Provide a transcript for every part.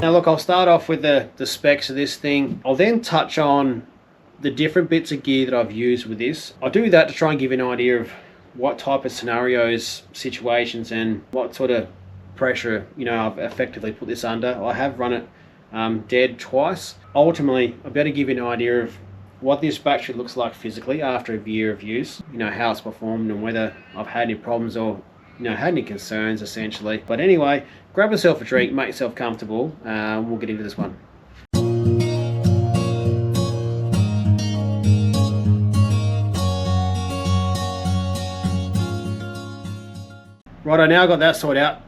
Now look, I'll start off with the specs of this thing. I'll then touch on the different bits of gear that I've used with this. I'll do that to try and give you an idea of what type of scenarios, situations, and what sort of pressure, you know, I've effectively put this under. I have run it dead twice. Ultimately, I'll be able to give you an idea of what this battery looks like physically after a year of use, you know, how it's performed and whether I've had any problems or, you know, had any concerns essentially. But anyway, grab yourself a drink, make yourself comfortable, we'll get into this one. Right, I now got that sorted out.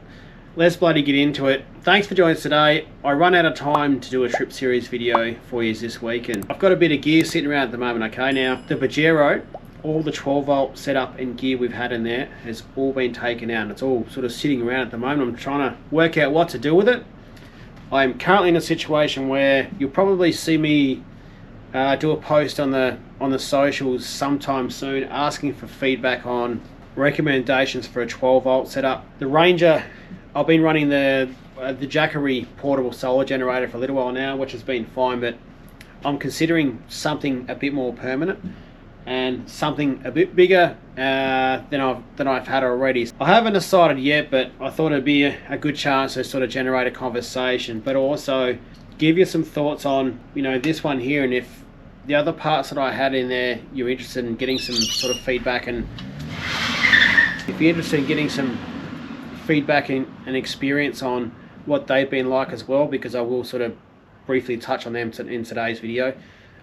Let's bloody get into it. Thanks for joining us today. I run out of time to do a trip series video for you this week, and I've got a bit of gear sitting around at the moment. Okay, now the Pajero, all the 12 volt setup and gear we've had in there has all been taken out, and it's all sort of sitting around at the moment. I'm trying to work out what to do with it. I'm currently in a situation where you'll probably see me do a post on the socials sometime soon asking for feedback on recommendations for a 12 volt setup. The Ranger, I've been running the Jackery portable solar generator for a little while now, which has been fine, but I'm considering something a bit more permanent and something a bit bigger than I've had already. I haven't decided yet, but I thought it'd be a good chance to sort of generate a conversation, but also give you some thoughts on, you know, this one here, and if the other parts that I had in there you're interested in getting some sort of feedback, and if you're interested in getting some feedback and experience on what they've been like as well, because I will sort of briefly touch on them in today's video,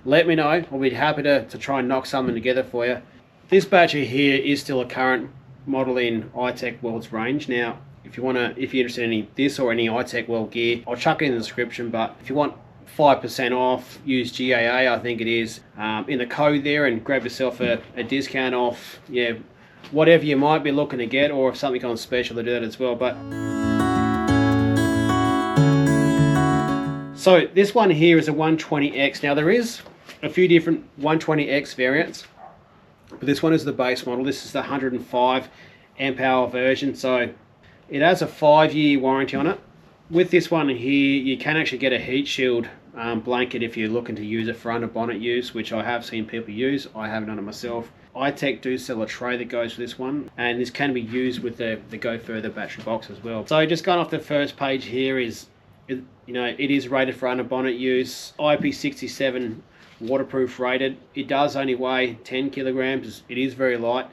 let me know. I'll be happy to try and knock something together for you. This battery here is still a current model in iTECHWORLD's range. Now, if you're interested in this or any iTECHWORLD gear, I'll chuck it in the description, but if you want 5% off, use GAA, I think it is, in the code there, and grab yourself a discount off, yeah, whatever you might be looking to get, or if something on special, to do that as well. But so this one here is a 120X. Now there is a few different 120X variants, but this one is the base model. This is the 105 amp hour version, so it has a 5-year warranty on it. With this one here, you can actually get a heat shield blanket if you're looking to use it for under bonnet use, which I have seen people use. I haven't done it myself. iTECH do sell a tray that goes with this one, and this can be used with the Go Further battery box as well. So just going off the first page here is, you know, it is rated for under bonnet use, IP67 waterproof rated. It does only weigh 10 kilograms. It is very light.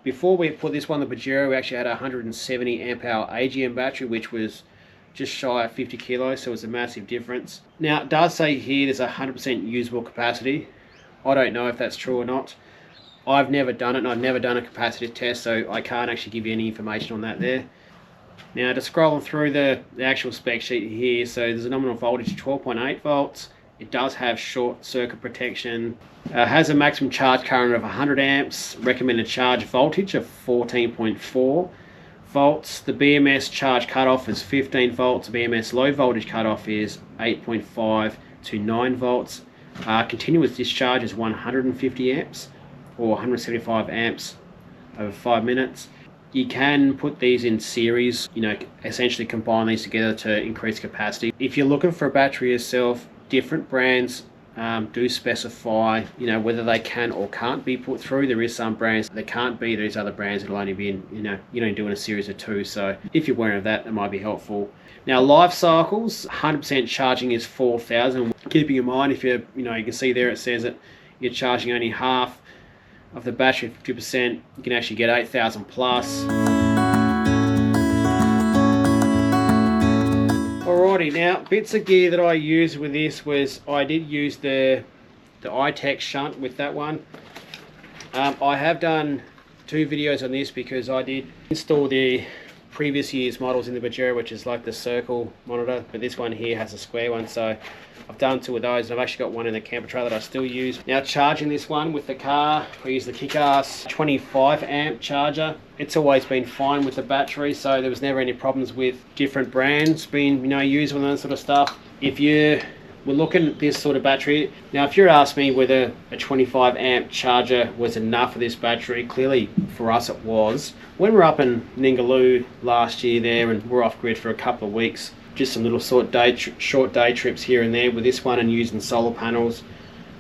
Before we put this one, the Pajero, we actually had a 170 amp hour AGM battery, which was just shy of 50 kilos, so it's a massive difference. Now it does say here there's 100% usable capacity. I don't know if that's true or not. I've never done it, and I've never done a capacity test, so I can't actually give you any information on that there. Now, just scrolling through the actual spec sheet here, so there's a nominal voltage of 12.8 volts. It does have short circuit protection. Has a maximum charge current of 100 amps. Recommended charge voltage of 14.4 volts. The BMS charge cutoff is 15 volts. The BMS low voltage cutoff is 8.5 to 9 volts. Continuous discharge is 150 amps. Or 175 amps over 5 minutes. You can put these in series, you know, essentially combine these together to increase capacity. If you're looking for a battery yourself, different brands do specify, you know, whether they can or can't be put through. There is some brands that can't be. There's other brands that'll only be in, you know, you're only doing a series of 2. So if you're aware of that, that might be helpful. Now, life cycles, 100% charging is 4,000. Keeping in mind, if you know, you can see there it says that you're charging only half of the battery, 50%, you can actually get 8,000 plus. Alrighty, now bits of gear that I used with this was, I did use the iTECH shunt with that one. I have done 2 videos on this because I did install the previous year's models in the Pajero, which is like the circle monitor, but this one here has a square one, so I've done 2 of those, and I've actually got one in the camper trailer that I still use. Now, charging this one with the car, I use the kick-ass 25 amp charger. It's always been fine with the battery, so there was never any problems with different brands being, you know, used with that sort of stuff. If you were looking at this sort of battery, now if you're asking me whether a 25 amp charger was enough for this battery, clearly for us it was. When we were up in Ningaloo last year there, and we're off grid for a couple of weeks, just some little short day trips here and there with this one, and using solar panels,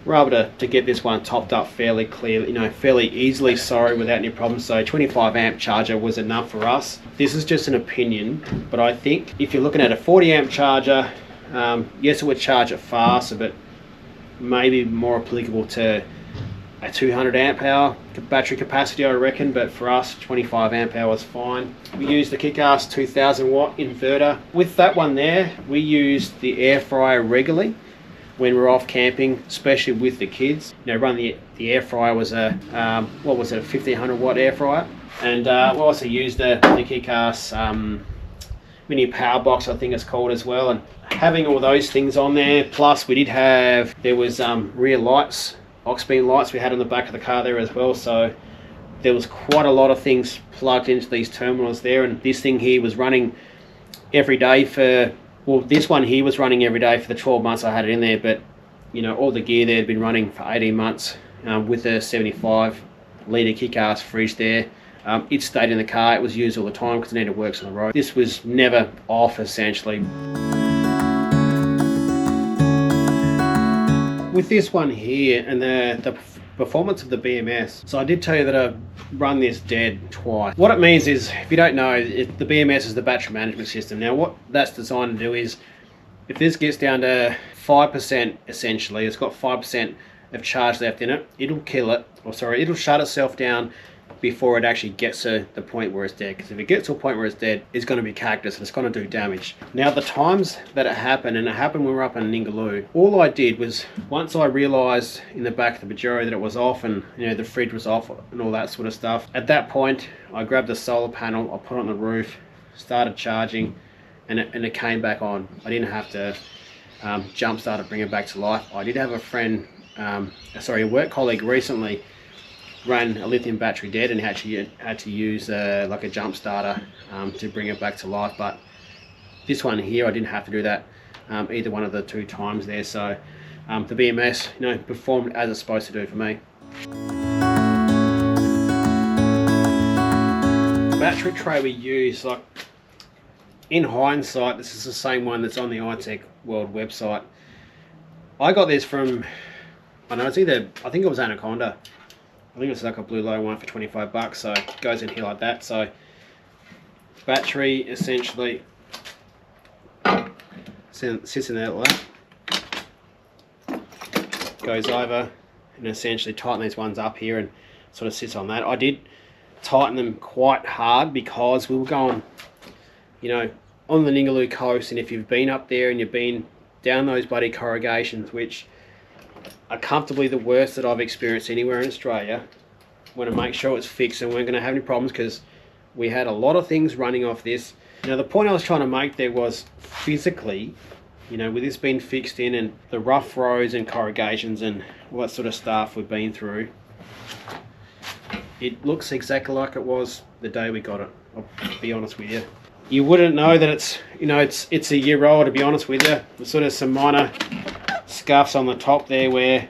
we're able to get this one topped up fairly clearly, fairly easily, without any problems. So 25 amp charger was enough for us. This is just an opinion, but I think if you're looking at a 40 amp charger, yes, it would charge it faster, but maybe more applicable to a 200 amp hour battery capacity, I reckon. But for us, 25 amp hour is fine. We used the Kick-Ass 2000 watt inverter. With that one there, we used the air fryer regularly when we're off camping, especially with the kids. Run the air fryer was a a 1500 watt air fryer, and we also used the Kick-Ass mini power box, I think it's called, as well. And having all those things on there, plus there was rear lights, aux beam lights we had on the back of the car there as well. So there was quite a lot of things plugged into these terminals there, and this thing here was running every day for. Well, this one here was running every day for the 12 months I had it in there, but all the gear there had been running for 18 months with a 75 litre Kick-Ass fridge there. It stayed in the car, it was used all the time because it needed works on the road. This was never off, essentially. With this one here and the performance of the BMS, so I did tell you that I run this dead twice. What it means is, if you don't know, the BMS is the battery management system. Now what that's designed to do is, if this gets down to 5%, essentially, it's got 5% of charge left in it, it'll kill it, it'll shut itself down before it actually gets to the point where it's dead. Because if it gets to a point where it's dead, it's going to be cactus and it's going to do damage. Now the times that it happened, and it happened when we were up in Ningaloo, all I did was, once I realised in the back of the Pajero that it was off, and the fridge was off and all that sort of stuff, at that point I grabbed the solar panel, I put it on the roof, started charging, and it came back on. I didn't have to jump start to bring it back to life. I did have a friend, a work colleague recently ran a lithium battery dead and actually had to use like a jump starter to bring it back to life. But this one here, I didn't have to do that either one of the two times there. So the BMS performed as it's supposed to do for me. The battery tray we use, like, in hindsight, this is the same one that's on the iTECHWORLD website. I got this from, I think it was Anaconda. I think it's like a blue low one for 25 bucks, so it goes in here like that. So battery essentially sits in there like that, goes over and essentially tighten these ones up here and sort of sits on that. I did tighten them quite hard because we were going on the Ningaloo coast, and if you've been up there and you've been down those bloody corrugations, which are comfortably the worst that I've experienced anywhere in Australia, want to make sure it's fixed and we're going to have any problems, because we had a lot of things running off this. The point I was trying to make there was, physically, with this being fixed in and the rough roads and corrugations and all that sort of stuff we've been through, it looks exactly like it was the day we got it. I'll be honest with you. You wouldn't know that it's a year old, to be honest with you. There's sort of some minor scuffs on the top there where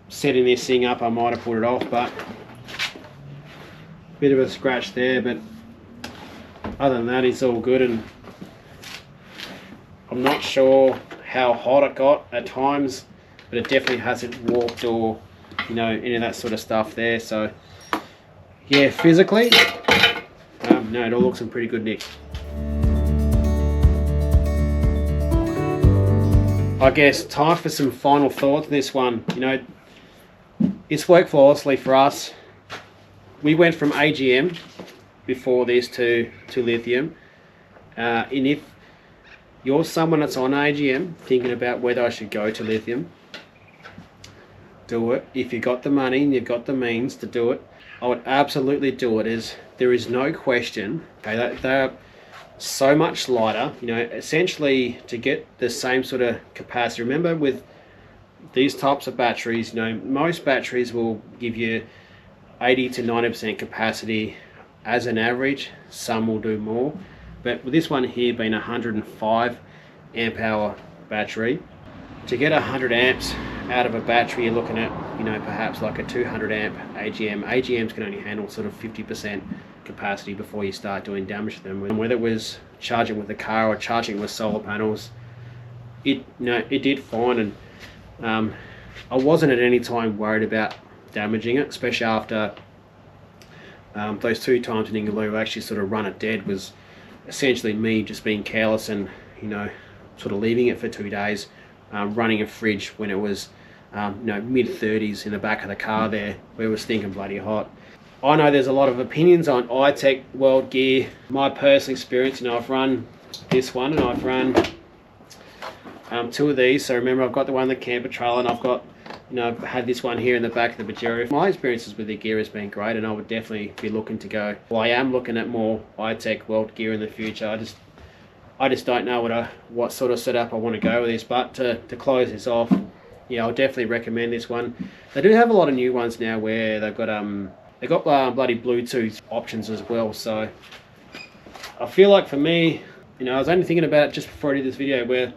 setting this thing up I might have put it off, but bit of a scratch there, but other than that it's all good. And I'm not sure how hot it got at times, but it definitely hasn't warped or any of that sort of stuff there. So yeah, physically no, it all looks in pretty good nick. I guess time for some final thoughts on this one. It's worked flawlessly for us. We went from AGM before this to lithium, and if you're someone that's on AGM thinking about whether I should go to lithium, do it. If you've got the money and you've got the means to do it, I would absolutely do it. There is no question, okay, they're so much lighter, essentially to get the same sort of capacity. Remember, with these types of batteries, most batteries will give you 80 to 90% capacity as an average. Some will do more, but with this one here being 105 amp hour battery, to get 100 amps out of a battery, you're looking at perhaps like a 200 amp AGM. AGMs can only handle sort of 50% capacity before you start doing damage to them. And whether it was charging with the car or charging with solar panels, it did fine, and I wasn't at any time worried about damaging it, especially after those 2 times in Ingaloo actually sort of run it dead. Was essentially me just being careless and sort of leaving it for 2 days, running a fridge when it was mid-30s in the back of the car there, where it was stinking bloody hot. I know there's a lot of opinions on iTECHWORLD gear. My personal experience, I've run this one and I've run 2 of these. So remember, I've got the one in the camper trailer, and I've got I've had this one here in the back of the Pajero. My experiences with the gear has been great, and I would definitely be looking to go. Well, I am looking at more iTECHWORLD gear in the future. I just don't know what sort of setup I want to go with this. But to close this off, I'll definitely recommend this one. They do have a lot of new ones now where they've got bloody Bluetooth options as well. So I feel like for me, I was only thinking about it just before I did this video, where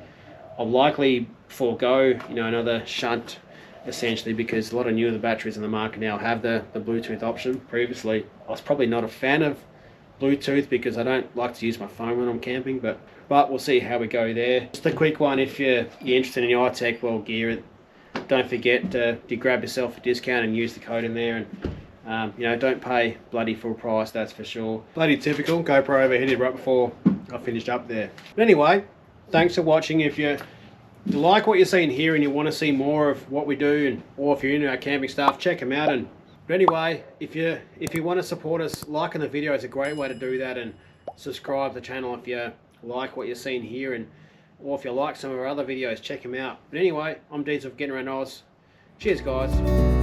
I'll likely forego another shunt, essentially, because a lot of newer batteries in the market now have the Bluetooth option. Previously I was probably not a fan of Bluetooth because I don't like to use my phone when I'm camping, but we'll see how we go there. Just a quick one, if you're interested in your iTECHWORLD gear, don't forget to grab yourself a discount and use the code in there, and don't pay bloody full price, that's for sure. Bloody typical, GoPro overheated right before I finished up there. But anyway, thanks for watching. If you like what you're seeing here and you want to see more of what we do, or if you're into our camping stuff, check them out. But anyway, if you want to support us, liking the video is a great way to do that, and subscribe to the channel if you like what you're seeing here, or if you like some of our other videos, check them out. But anyway, I'm Deeds of Getting Around Oz. Cheers guys.